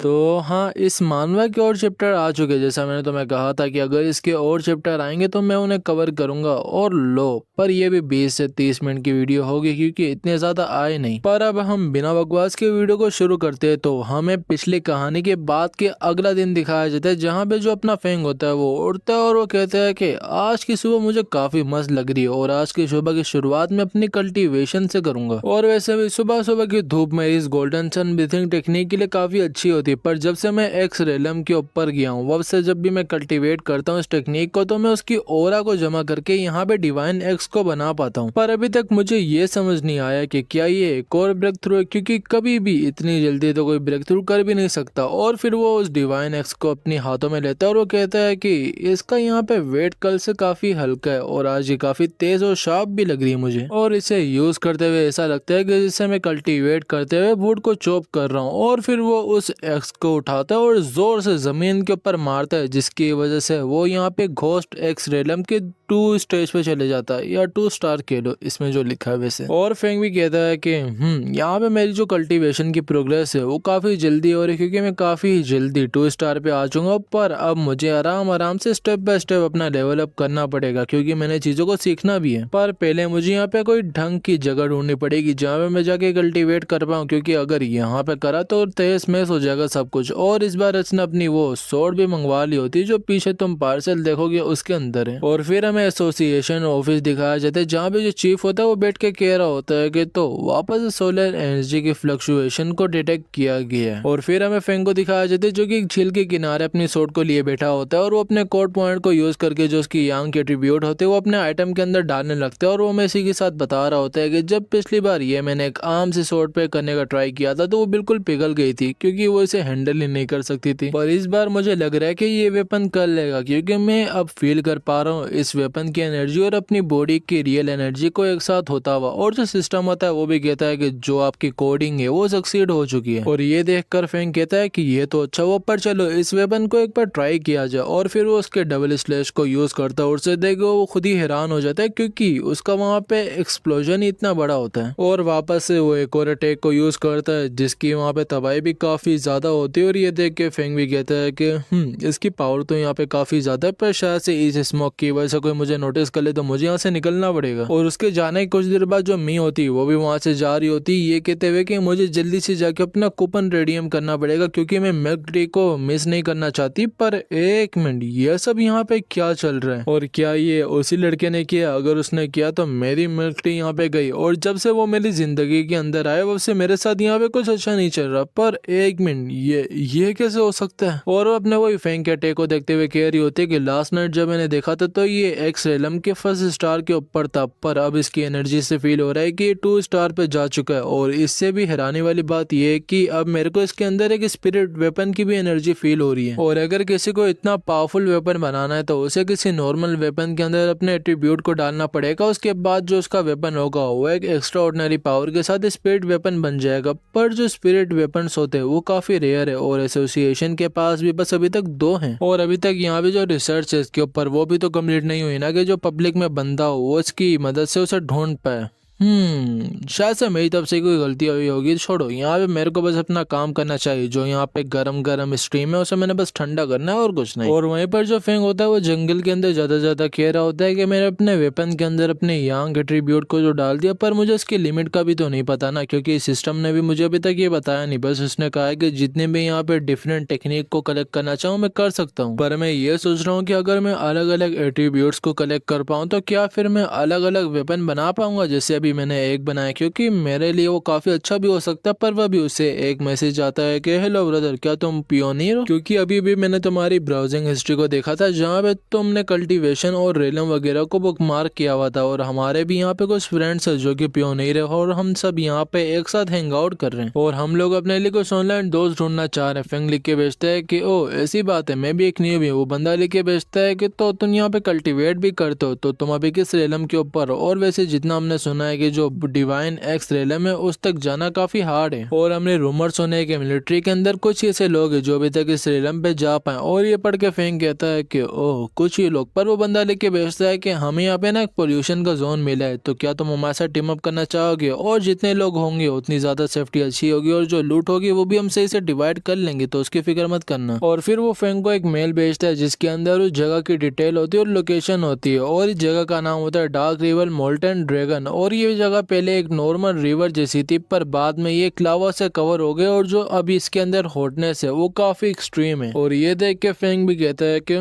तो हाँ, इस मानवा के और चैप्टर आ चुके हैं। जैसा मैंने तुम्हें कहा था कि अगर इसके और चैप्टर आएंगे तो मैं उन्हें कवर करूंगा। और लो, पर ये भी 20 से 30 मिनट की वीडियो होगी क्योंकि इतने ज्यादा आए नहीं। पर अब हम बिना बकवास के वीडियो को शुरू करते हैं। तो हमें पिछली कहानी के बाद के अगला दिन दिखाया जाता है, जहाँ पे जो अपना फेंग होता है वो उड़ता है और वो कहता है कि आज की सुबह मुझे काफी मस्त लग रही है और आज की सुबह की शुरुआत में अपनी कल्टीवेशन से करूंगा। और वैसे भी सुबह सुबह की धूप में इस गोल्डन सन ब्रीथिंग टेक्निक के लिए काफी अच्छी होती है। पर जब से मैं एक्स रेलम के ऊपर गया हूँ, वब से जब भी मैं कल्टीवेट करता हूँ इस टेक्निक को, तो मैं उसकी ओरा को जमा करके यहाँ पे डिवाइन एक्स को बना पाता हूँ। पर अभी तक मुझे ये समझ नहीं आया कि क्या ये एक और ब्रेक थ्रू है, क्योंकि कभी भी इतनी जल्दी तो कोई ब्रेक थ्रू कर भी नहीं सकता। और फिर वो उस डिवाइन एक्स को अपने हाथों में लेता है और वो कहता है कि इसका यहाँ पे वेट कल से काफी हल्का है और आज ये काफी तेज और शार्प भी लग रही है मुझे। और इसे यूज करते हुए ऐसा लगता है कि जिससे मैं कल्टीवेट करते हुए वुड को चॉप कर रहा हूँ। और फिर वो उस एक्स को उठाता है और जोर से जमीन के ऊपर मारता है, जिसकी वजह से वो यहाँ पे घोस्ट एक्स रेलम के 2 स्टेज पे चले जाता है, या 2 स्टार कह लो इसमें जो लिखा है वैसे। और फेंग भी कहता है कि यहाँ पे मेरी जो कल्टीवेशन की प्रोग्रेस है वो काफी जल्दी हो रही है, क्योंकि मैं काफी जल्दी 2 स्टार पे आ जाऊंगा। पर अब मुझे आराम आराम से स्टेप बाय स्टेप अपना लेवल अप करना पड़ेगा, क्योंकि मैंने चीजों को सीखना भी है। पर पहले मुझे यहाँ पे कोई ढंग की जगह ढूंढनी पड़ेगी जहाँ पे मैं जाके कल्टीवेट कर पाऊँ, क्योंकि अगर यहाँ पे करा तो तहस महस हो जाएगा सब कुछ। और इस बार उसने अपनी वो सोर्ड भी मंगवा ली होती, जो पीछे तुम पार्सल देखोगे उसके अंदर है। और फिर हमें एसोसिएशन ऑफिस दिखाया जाता है, जहाँ पे जो चीफ होता है वो बैठ के कह रहा होता है कि तो वापस सोलर एनर्जी की फ्लक्चुएशन को डिटेक्ट किया गया है। और फिर हमें फेंग को दिखाया जाता है, जो कि झील के किनारे अपनी सोर्ड को लिए बैठा होता है और वो अपने कोड पॉइंट को यूज करके जो उसकी यांग के एट्रीब्यूट होते हैं वो अपने आइटम के अंदर डालने लगते हैं। और वो हमें इसी के साथ बता रहा होता है कि जब पिछली बार ये मैंने एक आर्म से सोर्ड पे करने का ट्राई किया था तो वो बिल्कुल पिघल गई थी, क्योंकि वो इसे हैंडल ही नहीं कर सकती थी। पर इस बार मुझे लग रहा है कि ये वेपन कर लेगा, क्योंकि मैं अब फील कर पा रहा हूँ इस वेपन की एनर्जी और अपनी बॉडी की रियल एनर्जी को एक साथ होता हुआ। और जो सिस्टम होता है वो भी कहता है कि जो आपकी कोडिंग है वो सक्सीड हो चुकी है। और ये देखकर फेंग कहता है कि ये तो अच्छा हुआ, पर चलो इस वेपन को एक बार ट्राई किया जाए। और फिर वो उसके डबल स्लैश को यूज करता है और उसे देख वो खुद ही हैरान हो जाता है, क्योंकि उसका वहां पे एक्सप्लोजन ही इतना बड़ा होता है। और वापस से वो एक और अटैक को यूज करता है, जिसकी वहां पे तबाही भी काफी ज्यादा होती है। और ये देख के फेंग भी कहता है कि इसकी पावर तो यहाँ पे काफी ज्यादा है, पर शायद से इस स्मोक की वजह से कोई मुझे नोटिस कर ले तो मुझे यहाँ से निकलना पड़ेगा। और उसके जाने के कुछ देर बाद जो मी होती वो भी वहां से जा रही होती, ये कहते हुए कि मुझे जल्दी से जाके अपना कूपन रिडीम करना पड़ेगा, क्योंकि मैं मिल्क ट्री को मिस नहीं करना चाहती। पर एक मिनट, ये सब यहाँ पे क्या चल रहा है? और क्या ये उसी लड़के ने किया? अगर उसने किया तो मेरी मिल्क ट्री यहाँ पे गई, और जब से वो मेरी जिंदगी के अंदर आए वब से मेरे साथ यहाँ पे कुछ अच्छा नहीं चल रहा। पर एक मिनट, ये कैसे हो सकता है? और वो अपने वही फेंग के अटैक को देखते हुए कह रही होती है कि लास्ट नाइट जब मैंने देखा था तो ये एक्स रेलम के फर्स्ट स्टार के ऊपर था, पर अब इसकी एनर्जी से फील हो रहा है कि ये 2 स्टार पे जा चुका है। और इससे भी हैरानी वाली बात यह है कि अब मेरे को इसके अंदर एक स्पिरिट वेपन की भी एनर्जी फील हो रही है। और अगर किसी को इतना पावरफुल वेपन बनाना है तो उसे किसी नॉर्मल वेपन के अंदर अपने एट्रीब्यूट को डालना पड़ेगा। उसके बाद जो उसका वेपन होगा वो एक एक्स्ट्रा ऑर्डिनरी पावर के साथ स्पिरिट वेपन बन जाएगा। पर जो स्पिरिट वेपन्स होते हैं वो काफी रेयर है, और एसोसिएशन के पास भी बस अभी तक 2 हैं। और अभी तक यहाँ पे जो रिसर्च है इसके ऊपर वो भी तो कम्प्लीट नहीं हुई ना, कि जो पब्लिक में बंदा हो वो इसकी मदद से उसे ढूंढ पाए। शायद से मेरी तरफ से कोई गलती हुई होगी। छोड़ो, यहाँ पे मेरे को बस अपना काम करना चाहिए। जो यहाँ पे गरम गरम स्ट्रीम है उसे मैंने बस ठंडा करना है और कुछ नहीं। और वहीं पर जो फेंग होता है वो जंगल के अंदर ज्यादा कह रहा होता है कि मैंने अपने वेपन के अंदर अपने यांग एट्रीब्यूट को जो डाल दिया, पर मुझे इसकी लिमिट का भी तो नहीं पता ना, क्योंकि सिस्टम ने भी मुझे अभी तक ये बताया नहीं। बस उसने कहा है कि जितने भी यहाँ पे डिफरेंट टेक्निक को कलेक्ट करना चाहूँ मैं कर सकता हूँ। पर मैं ये सोच रहा हूँ कि अगर मैं अलग अलग एट्रीब्यूट्स को कलेक्ट कर पाऊँ तो क्या फिर मैं अलग अलग वेपन बना पाऊंगा, जैसे अभी मैंने एक बनाया, क्योंकि मेरे लिए वो काफी अच्छा भी हो सकता है। पर वह भी उसे एक मैसेज आता है कि हेलो ब्रदर, क्या तुम पियोनियर हो? क्योंकि अभी भी मैंने तुम्हारी ब्राउजिंग हिस्ट्री को देखा था, जहाँ पे तुमने कल्टीवेशन और रेलम वगैरह को बुकमार्क किया हुआ था। और हमारे भी यहाँ पे कुछ फ्रेंड्स है जो कि पियोनियर है, और हम सब यहाँ पे एक साथ हैंग आउट कर रहे हैं, और हम लोग अपने लिए कुछ ऑनलाइन दोस्त ढूंढना चाह रहे हैं। फेंग लिख के भेजता है कि ओ ऐसी बात है, मैं भी एक न्यू भी हूँ। वो बंदा लिख के भेजता है कि तो तुम यहाँ पे कल्टीवेट भी करते हो, तो तुम अभी किस रेलम के ऊपर हो? और वैसे जितना हमने सुना है है कि जो डिवाइन एक्स रेलम है उस तक जाना काफी हार्ड है और हमने रूमर सुने कि मिलिट्री के अंदर कुछ ऐसे लोग हैं जो अभी तक इस रेलम पे जा पाए। और ये पढ़ के फेंग कहता है कि ओह कुछ ही लोग, पर वो बंदा लिख के भेजता है कि हमें यहाँ पे ना एक पोल्यूशन का जोन मिला है, तो क्या तुम हमारे साथ टीम अप करना चाहोगे, और जितने लोग होंगे उतनी ज्यादा सेफ्टी अच्छी होगी और जो लूट होगी वो भी हम सही से डिवाइड कर लेंगे, तो उसकी फिक्र मत करना। और फिर वो फेंग को एक मेल भेजता है जिसके अंदर उस जगह की डिटेल होती है और लोकेशन होती है, और इस जगह का नाम होता है डार्क रिवर मोल्टन ड्रैगन। और ये जगह पहले एक नॉर्मल रिवर जैसी थी, पर बाद में ये लावा से कवर हो गए और जो अभी इसके अंदर हॉटनेस है वो काफी एक्सट्रीम है। और ये देख के फेंग भी कहता है कि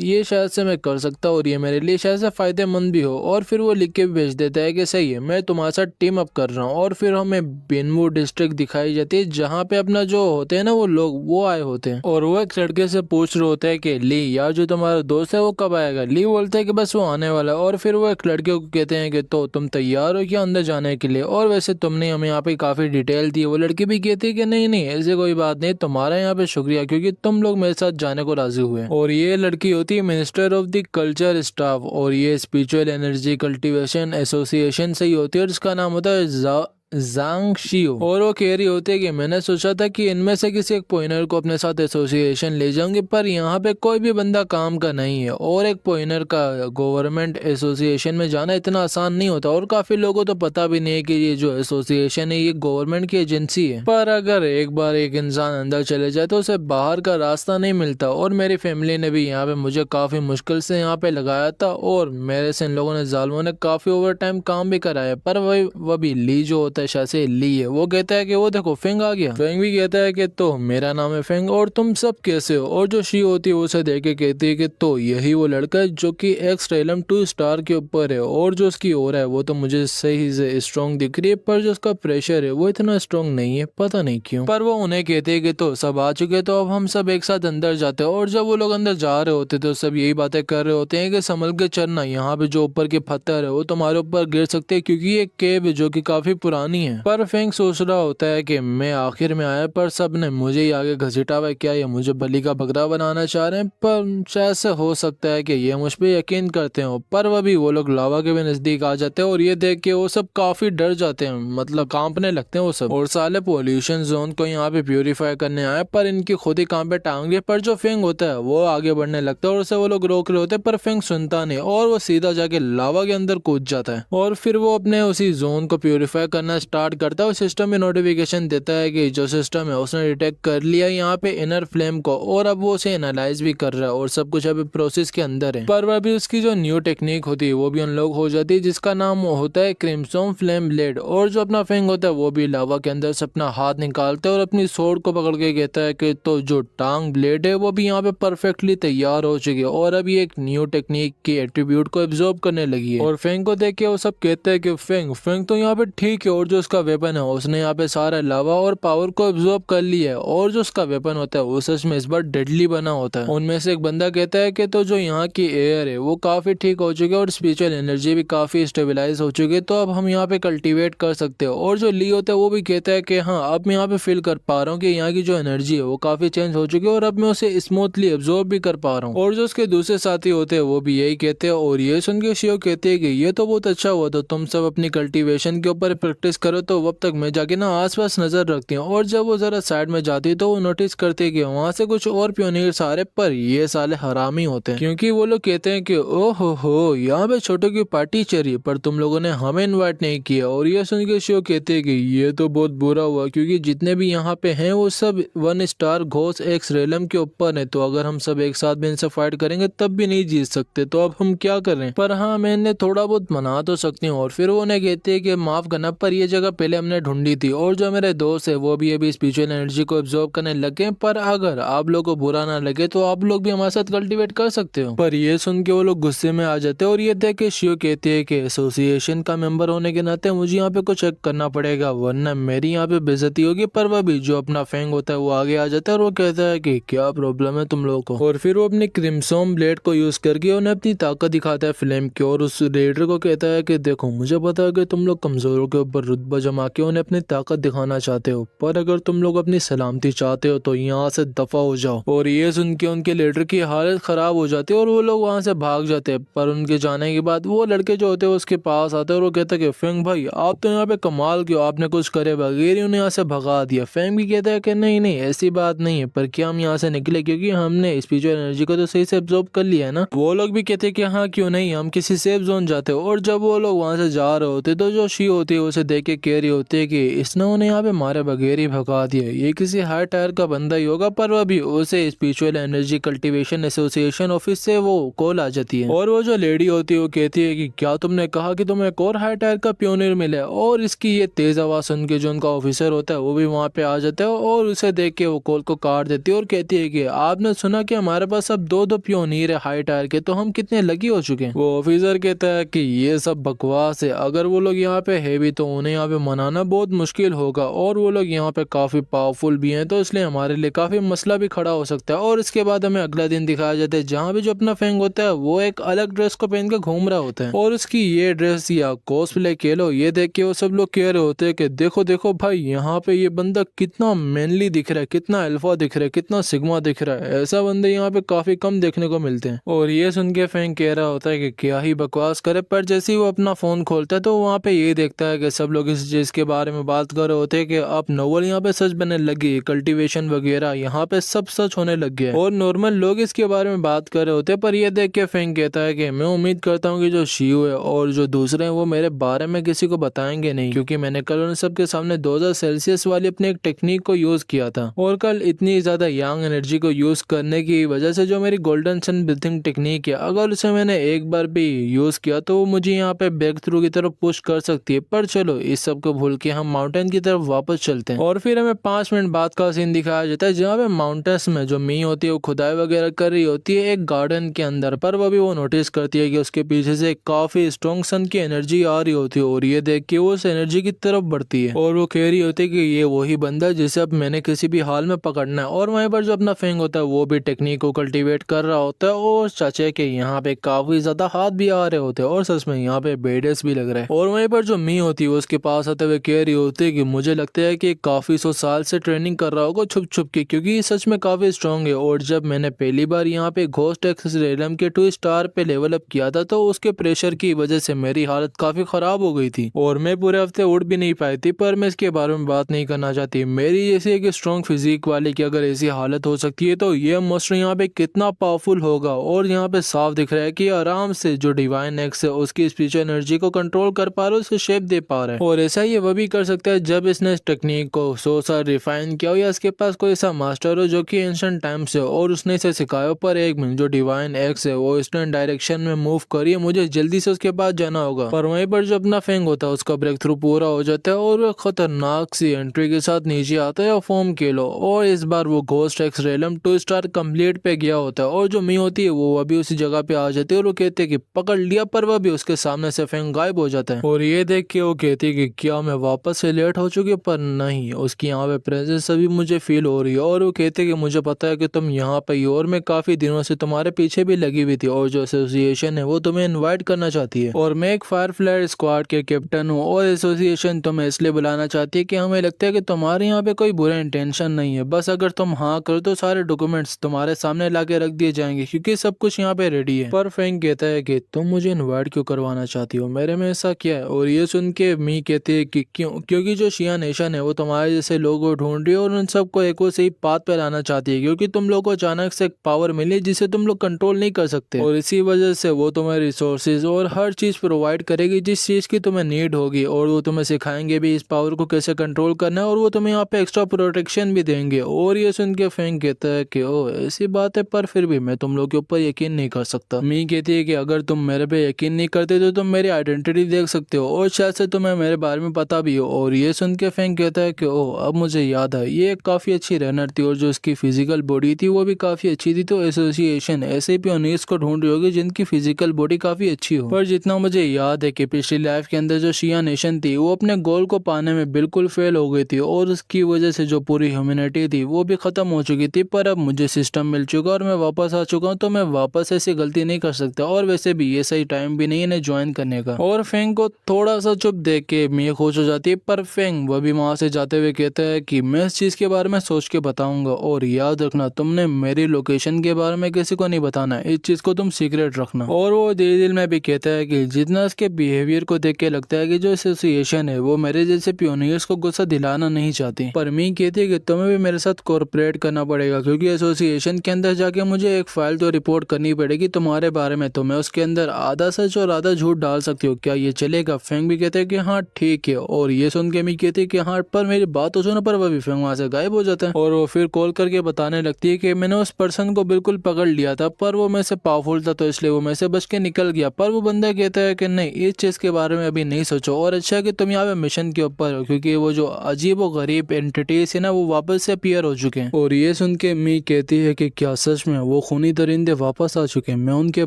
ये शायद से मैं कर सकता हूँ और ये मेरे लिए शायद से फायदेमंद भी हो। और फिर वो लिख के भी भेज देता है कि सही है, मैं तुम्हारे साथ टीम अप कर रहा हूँ। और फिर हमें बेनवू डिस्ट्रिक्ट दिखाई जाती है जहाँ पे अपना जो होते हैं ना वो लोग वो आए होते हैं, और वो एक लड़के से पूछ रहे होते हैं कि ली यार जो तुम्हारा दोस्त है वो कब आएगा। ली बोलते हैं कि बस वो आने वाला है। और फिर वो एक लड़के को कहते हैं कि तो तुम तैयार हो क्या अंदर जाने के लिए, और वैसे तुमने हमें यहाँ पे काफी डिटेल दी है। वो लड़की भी कहती है कि नहीं नहीं ऐसे कोई बात नहीं, तुम्हारा यहाँ पे शुक्रिया क्योंकि तुम लोग मेरे साथ जाने को राजी हुए। और ये लड़की होती है minister of the culture staff, और ये स्पिरिचुअल एनर्जी कल्टीवेशन एसोसिएशन से ही होती है और इसका नाम होता है जांग शियो। और वो कह रही होती है कि मैंने सोचा था कि इनमें से किसी एक पॉइनर को अपने साथ एसोसिएशन ले जाऊंगी, पर यहाँ पे कोई भी बंदा काम का नहीं है और एक पॉइनर का गवर्नमेंट एसोसिएशन में जाना इतना आसान नहीं होता, और काफी लोगों तो पता भी नहीं है कि ये जो एसोसिएशन है ये गवर्नमेंट की एजेंसी है। पर अगर एक बार एक इंसान अंदर चले जाए तो उसे बाहर का रास्ता नहीं मिलता। और मेरी फैमिली ने भी यहाँ पे मुझे काफी मुश्किल से यहाँ पे लगाया था, और मेरे से इन लोगों ने जालमों ने काफी ओवर टाइम काम भी कराया। पर वह भी ली जो होता है शायद से ली है, वो कहता है कि वो देखो फेंग आ गया। फेंग भी कहता है कि तो मेरा नाम है फेंग और तुम सब कैसे हो। और जो शी होती है उसे देख के कहती है कि तो यही वो लड़का है जो कि एक्स रेलम 2 स्टार के ऊपर है, और जो उसकी ओर है वो तो मुझे सही से स्ट्रॉन्ग दिख रही है, पर जो उसका प्रेशर है वो इतना स्ट्रॉन्ग नहीं है, पता नहीं क्यों। पर वो उन्हें कहते हैं कि तो सब आ चुके, तो अब हम सब एक साथ अंदर जाते हैं। और जब वो लोग अंदर जा रहे होते तो सब यही बातें कर रहे होते हैं कि संभल के चलना, यहाँ पे जो ऊपर के पत्थर है वो तुम्हारे ऊपर गिर सकते हैं क्योंकि ये केव है जो कि काफी पुरानी है। पर फेंग सोच रहा होता है कि मैं आखिर में आया, पर सब ने मुझे ही आगे घसीटा हुआ है, क्या ये मुझे बलि का बकरा बनाना चाह रहे हैं। पर शायद से हो सकता है कि ये मुझ पे यकीन करते हो। पर वो लोग लावा के भी नजदीक आ जाते हैं और ये देख के वो सब काफी डर जाते हैं, मतलब कांपने लगते हैं वो सब। और साले पोल्यूशन जोन को यहाँ पे प्यूरिफाई करने आए, पर इनकी खुद ही कांपे टांग रही है। पर जो फेंग होता है वो आगे बढ़ने लगता है और उसे वो लोग रोक रहे होते हैं, पर फेंग सुनता नहीं और वो सीधा जाके लावा के अंदर कूद जाता है। और फिर वो अपने उसी जोन को प्यूरिफाई करना स्टार्ट करता है। सिस्टम में नोटिफिकेशन देता है कि जो सिस्टम है उसने डिटेक्ट कर लिया यहाँ पे इनर फ्लेम को, और अब वो उसे एनालाइज भी कर रहा है और सब कुछ अभी प्रोसेस के अंदर है। पर अभी उसकी जो न्यू टेक्निक होती है वो भी अनलॉक हो जाती है जिसका नाम होता है क्रिम्सन फ्लेम ब्लेड। और जो अपना फेंग होता है वो भी लावा के अंदर से अपना हाथ निकालता है और अपनी सोर्ड को पकड़ के कहता है कि तो जो टांग ब्लेड है वो भी यहाँ पे परफेक्टली तैयार हो चुकी है और अभी एक न्यू टेक्निक की एट्रीब्यूट को एब्जॉर्ब करने लगी है। और फेंग को देख के वो सब कहते हैं कि फेंग तो यहाँ पे ठीक है, और जो उसका वेपन है उसने यहाँ पे सारा लावा और पावर को एब्जॉर्ब कर लिया है, और जो उसका वेपन होता है वो सच में इस बार डेडली बना होता है। उनमें से एक बंदा कहता है कि तो जो यहाँ की एयर है वो काफी ठीक हो चुकी है और स्पिरिचुअल एनर्जी भी काफी स्टेबलाइज हो चुकी है, तो अब हम यहाँ पे कल्टीवेट कर सकते हो। और जो ली होता है वो भी कहता है कि हाँ अब मैं यहाँ पे फील कर पा रहा हूँ कि यहाँ की जो एनर्जी है वो काफी चेंज हो चुकी है और अब मैं उसे स्मूथली एब्जॉर्ब भी कर पा रहा हूँ। और जो उसके दूसरे साथी होते हैं वो भी यही कहते हैं, और ये सुन के शियो कहते हैं कि ये तो बहुत अच्छा हुआ, तो तुम सब अपनी कल्टीवेशन के ऊपर प्रैक्टिस करो, तो अब तक मैं जाके ना आसपास नजर रखती हूँ। और जब वो जरा साइड में जाती है तो वो नोटिस करती है कि वहाँ से कुछ और पियोनियर्स आ रहे, पर ये साले हरामी होते हैं क्योंकि वो लोग कहते हैं कि ओहो हो यहाँ पे छोटों की पार्टी चल रही है पर तुम लोगों ने हमें इनवाइट नहीं किया। और ये सुन के शियो कहते हैं कि ये तो बहुत बुरा हुआ क्योंकि जितने भी यहाँ पे हैं वो सब 1 स्टार घोष एक्स रेलम के ऊपर है, तो अगर हम सब एक साथ भी इनसे फाइट करेंगे तब भी नहीं जीत सकते, तो अब हम क्या करें। पर हाँ मैं इन्हें थोड़ा बहुत मना तो सकती हूँ। और फिर वो उन्हें कहते हैं कि माफ करना पर ये जगह पहले हमने ढूंढी थी और जो मेरे दोस्त है वो भी अभी स्पिरिचुअल एनर्जी को एब्जॉर्ब करने लगे, पर अगर आप लोग को बुरा ना लगे तो आप लोग भी हमारे साथ कल्टीवेट कर सकते हो। पर ये सुन के वो लोग गुस्से में आ जाते हैं और ये देख के शियो कहते हैं कि एसोसिएशन का मेंबर होने के नाते मुझे यहाँ पे कुछ चेक करना पड़ेगा वरना मेरी यहाँ पे बेइज्जती होगी। पर वह भी जो अपना फेंग होता है वो आगे आ जाता है और वो कहता है कि क्या प्रॉब्लम है तुम लोगों को। और फिर वो अपनी क्रिम्सन ब्लेड को यूज करके उन्हें अपनी ताकत दिखाता है फ्लेम की, और उस रेडर को कहता है कि देखो मुझे पता है कि तुम लोग कमजोरों के ऊपर रुतबा जमा के उन्हें अपनी ताकत दिखाना चाहते हो, पर अगर तुम लोग अपनी सलामती चाहते हो तो यहाँ से दफा हो जाओ। और ये सुन के उनके लीडर की हालत खराब हो जाती है और वो लोग वहाँ से भाग जाते हैं। पर उनके जाने के बाद वो लड़के जो होते हैं उसके पास आते हैं और वो कहता है कि फेंग भाई आप तो यहाँ पे कमाल क्यों, आपने कुछ करे बगैर ही उन्हें यहाँ से भगा दिया। फेंग भी कहता है कि नहीं नहीं ऐसी बात नहीं है, पर क्या हम यहाँ से निकले क्योंकि हमने स्पिरिचुअल एनर्जी को तो सही से एब्जॉर्ब कर लिया है ना। वो लोग भी कहते हैं कि हाँ क्यों नहीं, हम किसी सेफ जोन जाते हो। और जब वो लोग वहाँ से जा रहे होते तो जो शी होती है उसे देख के कह रही होती है कि इसने उन्हें यहाँ पे मारे बगैर ही भगा दिया, ये किसी हाई टायर का बंदा ही होगा। पर अभी उसे spiritual energy cultivation association office से वो कॉल आ जाती है और वो जो लेडी होती है वो कहती है कि क्या तुमने कहा कि तुम्हें एक और हाई टायर का पियोनियर मिला है। और इसकी ये तेज आवाज सुन के जो उनका ऑफिसर होता है वो भी वहाँ पे आ जाता है और उसे देख के वो कॉल को काट देती है और कहती है कि आपने सुना कि हमारे पास अब दो पियोनियर है हाई टायर के, तो हम कितने लकी हो चुके हैं। वो ऑफिसर कहता है कि ये सब बकवास है, अगर वो लोग यहाँ पे है भी तो उन्हें यहाँ पे मनाना बहुत मुश्किल होगा और वो लोग यहाँ पे काफी पावरफुल भी हैं, तो इसलिए हमारे लिए काफी मसला भी खड़ा हो सकता है। और इसके बाद हमें अगला दिन दिखाया जाता है जहाँ भी जो अपना फेंग होता है वो एक अलग ड्रेस को पहन के घूम रहा होता है और उसकी ये ड्रेस या कॉस्प्ले कह लो, ये देख के वो सब लोग कह रहे होते हैं कि देखो देखो भाई यहाँ पे ये बंदा कितना मैनली दिख रहा है, कितना अल्फा दिख रहा है, कितना सिग्मा दिख रहा है, ऐसा बंदे यहाँ पे काफी कम देखने को मिलते हैं। और ये सुन के फेंग कह रहा होता है कि क्या ही बकवास करे, पर जैसे ही वो अपना फोन खोलता है तो वहाँ पे ये देखता है कि सब लोग इस चीज के बारे में बात कर रहे होते हैं कि अब नोवेल यहाँ पे सच बनने लगी, कल्टीवेशन वगैरह यहाँ पे सब सच होने लग गया और नॉर्मल लोग इसके बारे में बात कर रहे होते हैं। पर ये देख के फेंग कहता है कि मैं उम्मीद करता हूँ कि जो शिव है और जो दूसरे हैं वो मेरे बारे में किसी को बताएंगे नहीं, क्योंकि मैंने कल उन सबके सामने 2000 सेल्सियस वाली अपनी एक टेक्निक को यूज किया था और कल इतनी ज्यादा यंग एनर्जी को यूज करने की वजह से जो मेरी गोल्डन सन ब्रीथिंग टेक्निक है, अगर उसे मैंने एक बार भी यूज किया तो वो मुझे यहाँ पे ब्रेक थ्रू की तरफ पुश कर सकती है। पर चलो इस सब को भूल के हम माउंटेन की तरफ वापस चलते हैं और फिर हमें 5 मिनट बाद का सीन दिखाया जाता है जहाँ पे माउंटेन्स में जो मी होती है वो खुदाई वगैरह कर रही होती है एक गार्डन के अंदर। पर वो भी वो नोटिस करती है कि उसके पीछे से काफी स्ट्रॉन्ग सन की एनर्जी आ रही होती है और ये देख के वो उस एनर्जी की तरफ बढ़ती है और वो कह रही होती है कि ये वही बंदा जिसे अब मैंने किसी भी हाल में पकड़ना है। और वहीं पर जो अपना फेंग होता है वो भी टेक्निक को कल्टीवेट कर रहा होता है और चाचे के यहाँ पे काफी ज्यादा हाथ भी आ रहे होते हैं और सच में यहाँ पे बेडेस भी लग रहा है। और वहीं पर जो मी होती है उसके पास आते हुए कह रही होती है कि मुझे लगता है कि काफी 100 साल से ट्रेनिंग कर रहा होगा छुप छुप के, क्योंकि ये सच में काफी स्ट्रॉन्ग है। और जब मैंने पहली बार यहाँ पे घोस्ट एक्स रेलम के 2 स्टार पे लेवल अप किया था तो उसके प्रेशर की वजह से मेरी हालत काफी खराब हो गई थी और मैं पूरे हफ्ते उड़ भी नहीं पाई थी। पर मैं इसके बारे में बात नहीं करना चाहती। मेरी जैसी एक स्ट्रॉन्ग फिजिक वाले की अगर ऐसी हालत हो सकती है तो ये मॉन्स्टर यहाँ पे कितना पावरफुल होगा। और यहाँ पे साफ दिख रहा है कि आराम से जो डिवाइन एक्स है उसकी स्पिरिचुअल एनर्जी को कंट्रोल कर पा रहा है, उसे शेप दे पा रहा है। और ऐसा ये वह भी कर सकता है जब इसने इस टेक्निक को 100 साल रिफाइन किया हो या इसके पास कोई ऐसा मास्टर हो जो कि एंशिएंट टाइम से और उसने इसे सिखाया। पर एक मिनट, जो डिवाइन एक्स है वो ईस्टर्न डायरेक्शन में मूव करिए, मुझे जल्दी से उसके पास जाना होगा। पर वहीं पर जो अपना फेंग होता है उसका ब्रेक थ्रू पूरा हो जाता है और वो खतरनाक सी एंट्री के साथ नीचे आता है फॉर्म के लो। और इस बार वो घोस्ट एक्स रेलम 2 स्टार कंप्लीट पे गया होता है और जो मी होती है वो अभी उसी जगह पे आ जाती है और वो कहते हैं कि पकड़ लिया। पर वह भी उसके सामने से फेंग गायब हो जाता है और ये देख के वो कहती है कि क्या मैं वापस से लेट हो चुकी, पर नहीं, उसकी यहाँ पे प्रेजेंस अभी मुझे फील हो रही है। और वो कहते हैं कि मुझे पता है कि तुम यहाँ पे ही हो और मैं काफी दिनों से तुम्हारे पीछे भी लगी हुई थी और जो एसोसिएशन है वो तुम्हें इन्वाइट करना चाहती है और मैं एक फायरफ्लायर स्क्वाड के कैप्टन हूँ और एसोसिएशन तुम्हें इसलिए बुलाना चाहती है कि हमें लगता है कि तुम्हारे यहाँ पे कोई बुरा इंटेंशन नहीं है, बस अगर तुम हाँ करो तो सारे डॉक्यूमेंट्स तुम्हारे सामने ला के रख दिए जाएंगे क्योंकि सब कुछ यहाँ पे रेडी है। पर फेंग कहता है कि तुम मुझे इन्वाइट क्यों करवाना चाहती हो, मेरे में ऐसा क्या है। और ये सुन के मी कहती है कि क्यों, क्योंकि जो शिया नेशन है वो तुम्हारे जैसे लोगों ढूंढ रही है और उन सबको एक सही पाथ पे लाना चाहती है, क्योंकि तुम लोग को अचानक से एक पावर मिली जिसे तुम लोग कंट्रोल नहीं कर सकते और इसी वजह से वो तुम्हें रिसोर्सेज और हर चीज प्रोवाइड करेगी जिस चीज की तुम्हें नीड होगी और वो तुम्हें सिखाएंगे भी इस पावर को कैसे कंट्रोल करना है और वो तुम्हें यहाँ पे एक्स्ट्रा प्रोटेक्शन भी देंगे। और ये सुन के फेंग कहता है कि ओ ऐसी बात है, पर फिर भी मैं तुम लोग के ऊपर यकीन नहीं कर सकता। मी कहती है कि अगर तुम मेरे पे यकीन नहीं करते तो तुम मेरी आइडेंटिटी देख सकते हो और शायद से तुम्हें मेरे बारे में पता भी हो। और ये सुन के फेंग कहता है कि ओ अब मुझे याद है, ये काफी अच्छी रनर थी और जो उसकी फिजिकल बॉडी थी वो भी काफी अच्छी थी, तो एसोसिएशन ऐसे पियोनियर्स को ढूंढ रही होगी जिनकी फिजिकल बॉडी काफी अच्छी हो। पर जितना मुझे याद है कि पिछली लाइफ के अंदर जो शिया नेशन थी वो अपने गोल को पाने में बिल्कुल फेल हो गई थी और उसकी वजह से जो पूरी ह्यूमैनिटी थी वो भी खत्म हो चुकी थी। पर अब मुझे सिस्टम मिल चुका और मैं वापस आ चुका हूँ, तो मैं वापस ऐसी गलती नहीं कर सकता और वैसे भी ये सही टाइम भी नहीं है इन्हें ज्वाइन करने का। और फेंग को थोड़ा सा चुप देख के के मी खुश हो जाती है। पर फेंग वह भी वहाँ से जाते हुए कहता है कि मैं इस चीज़ के बारे में सोच के बताऊंगा, और याद रखना तुमने मेरी लोकेशन के बारे में किसी को नहीं बताना, इस चीज़ को तुम सीक्रेट रखना। और वो दिल में भी कहता है कि जितना इसके बिहेवियर को देख के लगता है कि जो एसोसिएशन है वो मेरे जैसे पियोनियर्स को गुस्सा दिलाना नहीं चाहती। पर मी कहती है कि तुम्हें भी मेरे साथ कोऑपरेट करना पड़ेगा, क्योंकि एसोसिएशन के अंदर जाके मुझे एक फाइल तो रिपोर्ट करनी पड़ेगी तुम्हारे बारे में, तो मैं उसके अंदर आधा सच और आधा झूठ डाल सकती हूँ, क्या ये चलेगा? फेंग भी कहते हैं कि हाँ ठीक है। और ये सुन के मी कहती है कि हाँ पर मेरी बात तो सुनो। पर वह फेंग वहां से गायब हो जाता है और वो फिर कॉल करके बताने लगती है कि मैंने उस पर्सन को बिल्कुल पकड़ लिया था, पर वो मेरे से पावरफुल था तो इसलिए वो मेरे से बच के निकल गया। पर वो बंदा कहता है कि नहीं, इस चीज के बारे में अभी नहीं सोचो, और अच्छा है कि तुम यहाँ पे मिशन के ऊपर हो, क्योंकि वो जो अजीब और गरीब एंटिटीज है ना वो वापस से अपीयर हो चुके हैं। और ये सुन के मी कहती है कि क्या सच में वो खूनी दरिंदे वापस आ चुके हैं? मैं उनके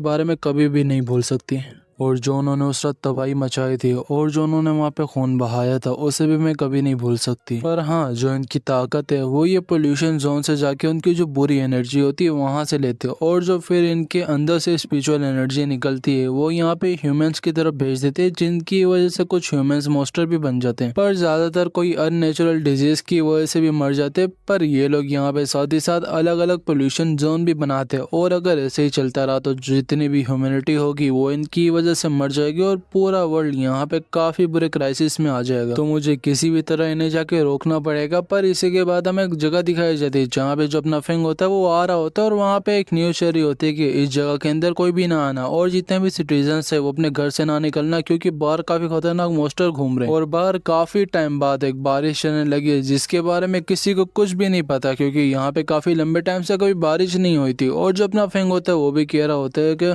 बारे में कभी भी नहीं भूल सकती, और जो उन्होंने उस रात तबाही मचाई थी और जो उन्होंने वहाँ पे खून बहाया था उसे भी मैं कभी नहीं भूल सकती। पर हाँ, जो इनकी ताकत है वो ये पोल्यूशन जोन से जाके उनकी जो बुरी एनर्जी होती है वहाँ से लेते हैं, और जो फिर इनके अंदर से स्पिरिचुअल एनर्जी निकलती है वो यहाँ पे ह्यूमंस की तरफ भेज देते हैं, जिनकी वजह से कुछ ह्यूमंस मॉन्स्टर भी बन जाते हैं, पर ज्यादातर कोई अननेचुरल डिजीज की वजह से भी मर जाते हैं। पर ये लोग यहाँ पे साथ ही साथ अलग अलग पोल्यूशन जोन भी बनाते हैं, और अगर ऐसे ही चलता रहा तो जितनी भी ह्यूमैनिटी होगी वो इनकी वजह से मर जाएगी, और पूरा वर्ल्ड यहाँ पे काफी बुरे क्राइसिस में आ जाएगा। तो मुझे किसी भी तरह इन्हें जाके रोकना पड़ेगा। पर इसी के बाद हमें एक जगह दिखाई जाती है जहाँ पे जो अपना फेंग होता है वो आ रहा होता है, और वहाँ पे एक न्यूज शेयर होती है कि इस जगह के अंदर कोई भी ना आना, और जितने भी सिटीजन है वो अपने घर से ना निकलना, क्योंकि बाहर काफी खतरनाक मॉन्स्टर घूम रहे हैं। और बाहर काफी टाइम बाद एक बारिश आने लगी है, जिसके बारे में किसी को कुछ भी नहीं पता, क्योंकि यहाँ पे काफी लंबे टाइम से कभी बारिश नहीं हुई थी। और जो अपना फेंग होता है वो भी कह रहा होता है कि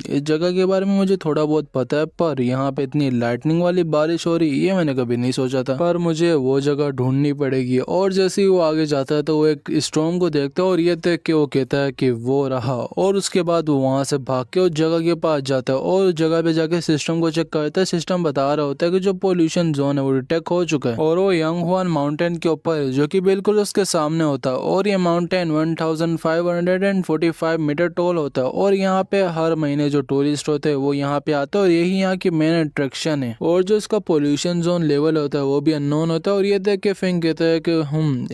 इस जगह के बारे में मुझे थोड़ा बहुत पता है, पर यहाँ पे इतनी लाइटनिंग वाली बारिश हो रही ये मैंने कभी नहीं सोचा था, पर मुझे वो जगह ढूंढनी पड़ेगी। और जैसे ही वो आगे जाता है तो वो एक स्टॉर्म को देखता है, और ये देख के वो कहता है कि वो रहा, और उसके बाद वो वहां से भाग के उस जगह के पास जाता है, और उस जगह पे जाके सिस्टम को चेक करता है। सिस्टम बता रहा होता है कि जो पोल्यूशन जोन है वो डिटेक्ट हो चुका है, और वो यंगहुआन माउंटेन के ऊपर है, जो कि बिल्कुल उसके सामने होता है। और ये माउंटेन 1545 मीटर टॉल होता है, और यहाँ पे हर महीने जो टूरिस्ट होते हैं वो यहाँ पे आते हैं, और यही यहाँ की मेन अट्रैक्शन है। और जो इसका पोल्यूशन जोन लेवल होता है वो भी अननोन होता है। और ये देख के फेंग कहता है कि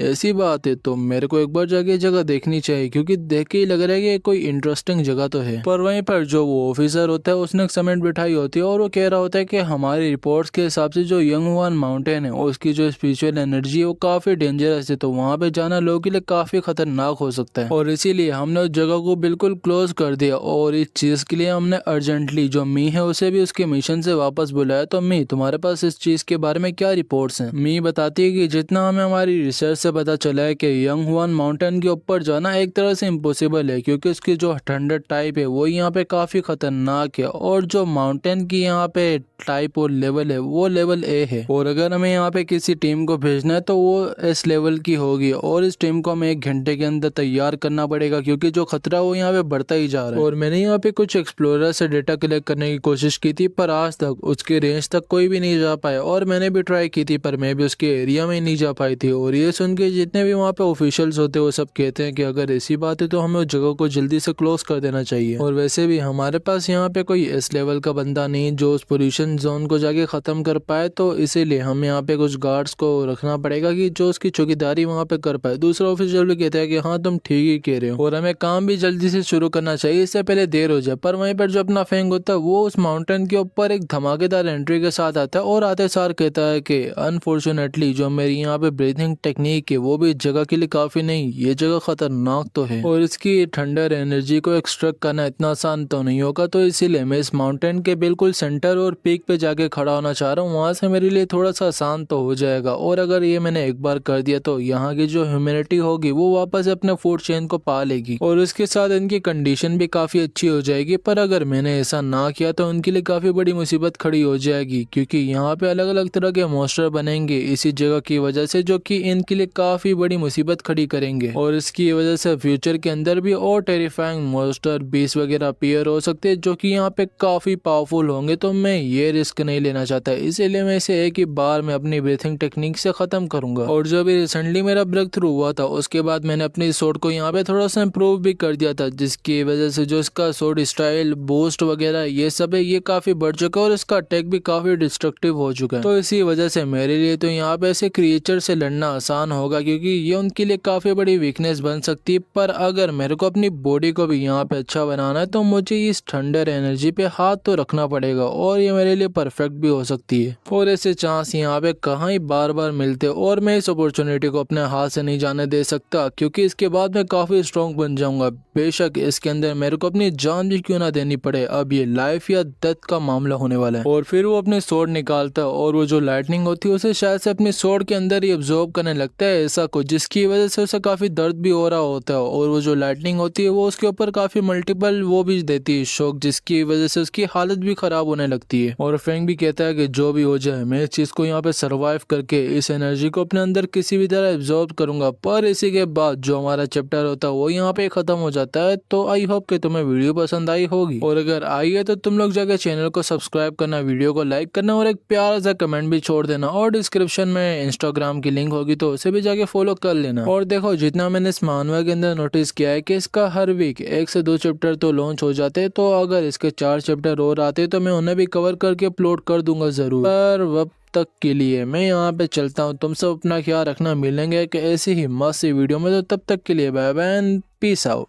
ऐसी बात है तो मेरे को एक बार जाके जगह देखनी चाहिए, क्योंकि देख के ही लग रहा है कि कोई इंटरेस्टिंग जगह तो है। पर वहीं पर जो वो ऑफिसर होता है उसने एक समेट बिठाई होती है, और वो कह रहा होता है कि हमारी रिपोर्ट्स के हिसाब से जो यंगहुआन माउंटेन है उसकी जो स्पिरिचुअल एनर्जी है वो काफी डेंजरस है, तो वहाँ पे जाना लोगों के लिए काफी खतरनाक हो सकता है, और इसीलिए हमने उस जगह को बिल्कुल क्लोज कर दिया। और इस चीज के लिए हमने अर्जेंटली जो मी है उसे भी उसके मिशन से वापस बुलाया। तो मी, तुम्हारे पास इस चीज के बारे में क्या रिपोर्ट्स हैं? मी बताती है कि जितना हमें हमारी रिसर्च से पता चला है कि यंगहुआन माउंटेन के ऊपर जाना एक तरह से इम्पॉसिबल है, क्योंकि उसकी जो थंडर टाइप है वो यहाँ पे काफी खतरनाक है, और जो माउंटेन की यहाँ पे टाइप और लेवल है वो लेवल ए है। और अगर हमें यहाँ पे किसी टीम को भेजना है तो वो एस लेवल की होगी, और इस टीम को हमें 1 घंटे के अंदर तैयार करना पड़ेगा, क्योंकि जो खतरा वो यहाँ पे बढ़ता ही जा रहा है। और मैंने यहाँ पे कुछ एक्सप्लोरर से डेटा कलेक्ट करने की कोशिश की थी, पर आज तक उसके रेंज तक कोई भी नहीं जा पाया, और मैंने भी ट्राई की थी पर मैं भी उसके एरिया में नहीं जा पाई थी। और ये सुन के जितने भी वहाँ पे ऑफिशियल्स होते हैं वो सब कहते हैं कि अगर ऐसी बात है तो हमें उस जगह को जल्दी से क्लोज कर देना चाहिए। और वैसे भी हमारे पास यहाँ पे कोई एस लेवल का बंदा नहीं जो उस पोल्यूशन जोन को जाके खत्म कर पाए, तो इसीलिए हम यहाँ पे कुछ गार्ड्स को रखना पड़ेगा कि जो उसकी चौकीदारी वहाँ पे कर पाए। दूसरा ऑफिसर भी कहता है कि हाँ तुम ठीक ही कह रहे हो, और हमें काम भी जल्दी से शुरू करना चाहिए, इससे पहले देर हो जाए। पर वहीं पर जो अपना फेंग होता है वो उस माउंटेन के ऊपर एक धमाकेदार एंट्री के साथ आता है, और आते सार कहता है कि अनफॉर्चुनेटली जो मेरी यहाँ पे ब्रीथिंग टेक्निक है वो भी इस जगह के लिए काफी नहीं, ये जगह खतरनाक तो है, और इसकी ठंडर एनर्जी को एक्सट्रैक्ट करना इतना आसान तो नहीं होगा, तो इसीलिए मैं इस माउंटेन के बिल्कुल सेंटर और पीक पे जाके खड़ा होना चाह रहा हूँ, वहां से मेरे लिए थोड़ा सा आसान तो हो जाएगा। और अगर ये मैंने एक बार कर दिया तो यहाँ की जो ह्यूमैनिटी होगी वो वापस अपने फूड चेन को पा लेगी, और उसके साथ इनकी कंडीशन भी काफी अच्छी हो जाएगी। पर अगर मैंने ऐसा ना किया तो उनके लिए काफी बड़ी मुसीबत खड़ी हो जाएगी, क्योंकि यहाँ पे अलग अलग तरह के मॉन्स्टर बनेंगे इसी जगह की वजह से, जो कि इनके लिए काफी बड़ी मुसीबत खड़ी करेंगे, और इसकी वजह से फ्यूचर के अंदर भी और टेरिफाइंग मॉन्स्टर बीस वगैरह अपीयर हो सकते हैं, जो कि यहाँ पे काफी पावरफुल होंगे। तो मैं ये रिस्क नहीं लेना चाहता, इसीलिए मैं इसे एक ही बार में अपनी ब्रीथिंग टेक्निक से खत्म करूंगा। और जो भी रिसेंटली मेरा ब्रेक थ्रू हुआ था उसके बाद मैंने अपनी शॉट को यहाँ पे थोड़ा सा इम्प्रूव भी कर दिया था, जिसकी वजह से जो इसका शॉट स्टाइल बूस्ट वगैरह ये ये सब है ये काफी बढ़ चुका है और इसका अटैक भी काफी डिस्ट्रक्टिव हो चुका है। तो इसी वजह से मेरे लिए तो यहाँ पे ऐसे क्रिएचर से लड़ना आसान होगा क्योंकि ये उनके लिए काफी बड़ी वीकनेस बन सकती है। पर अगर मेरे को अपनी बॉडी को भी यहाँ पे अच्छा बनाना है तो मुझे इस थंडर एनर्जी पे हाथ तो रखना पड़ेगा और ये मेरे लिए परफेक्ट भी हो सकती है। और ऐसे चांस यहाँ पे कहाँ ही बार बार मिलते और मैं इस अपॉर्चुनिटी को अपने हाथ से नहीं जाने दे सकता क्योंकि इसके बाद मैं काफी स्ट्रॉन्ग बन जाऊंगा। बेशक इसके अंदर मेरे को अपनी जान भी क्यों ना देनी पड़े, अब ये लाइफ या डेथ का मामला होने वाला है। और फिर वो अपने स्वॉर्ड निकालता है और वो जो लाइटनिंग होती है उसे शायद से अपने स्वॉर्ड के अंदर ही अब्जॉर्ब करने लगता है ऐसा कुछ, जिसकी वजह से उसे काफी दर्द भी हो रहा होता है। और वो जो लाइटनिंग होती है वो उसके ऊपर काफी मल्टीपल वो भी देती है शॉक, जिसकी वजह से उसकी हालत भी खराब होने लगती है। और फ्रैंक भी कहता है कि जो भी हो जाए मैं इस चीज को यहाँ पे सरवाइव करके इस एनर्जी को अपने अंदर किसी भी तरह एब्जॉर्ब करूंगा। पर इसी के बाद जो हमारा चैप्टर होता है वो यहाँ पे खत्म हो जाता है। तो आई होप कि तुम्हें वीडियो पसंद आई होगी और अगर आई है तो तुम लोग जाके चैनल को सब्सक्राइब करना, वीडियो को लाइक करना और एक प्यारा सा कमेंट भी छोड़ देना। और डिस्क्रिप्शन में इंस्टाग्राम की लिंक होगी तो उसे भी जाके फॉलो कर लेना। और देखो जितना मैंने इस मानवा के अंदर नोटिस किया है कि इसका हर वीक 1 से 2 चैप्टर तो लॉन्च हो जाते हैं, तो अगर इसके 4 चैप्टर और आते तो मैं उन्हें भी कवर करके अपलोड कर दूंगा जरूर। पर वक्त तक के लिए मैं यहाँ पे चलता हूँ, तुम सब अपना ख्याल रखना, मिलेंगे कि ऐसी ही मस्त वीडियो में। तो तब तक के लिए bye bye and peace out.